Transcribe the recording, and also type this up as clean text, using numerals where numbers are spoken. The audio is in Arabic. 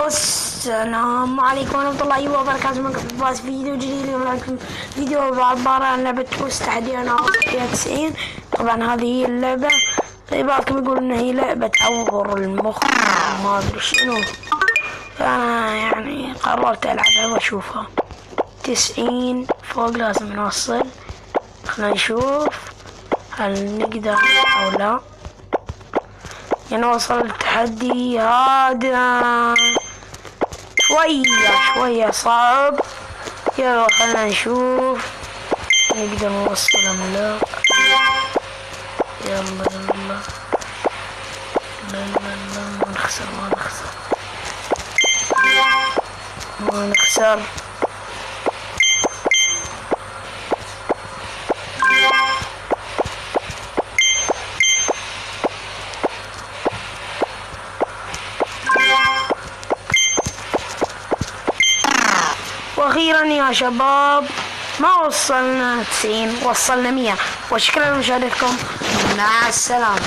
السلام عليكم ورحمة الله وبركاته. معكم باز فيديو جديد. اليوم لكم فيديو عبارة عن لعبة تويست تحدي انا فيها 90. طبعا هذه هي اللعبة. بعضكم يقول ان هي لعبة تعور المخ ما ادري شنو، فانا يعني قررت العبها واشوفها. 90 فوق لازم نوصل. خلينا نشوف هل نقدر او لا. يعني وصل التحدي هذا شوية صعب. يلا خلنا نشوف نقدر نوصل ام لا. يلا لا ما نخسر واخيرا يا شباب ما وصلنا 90، وصلنا 100. وشكرا لمشاهدتكم، مع السلامة.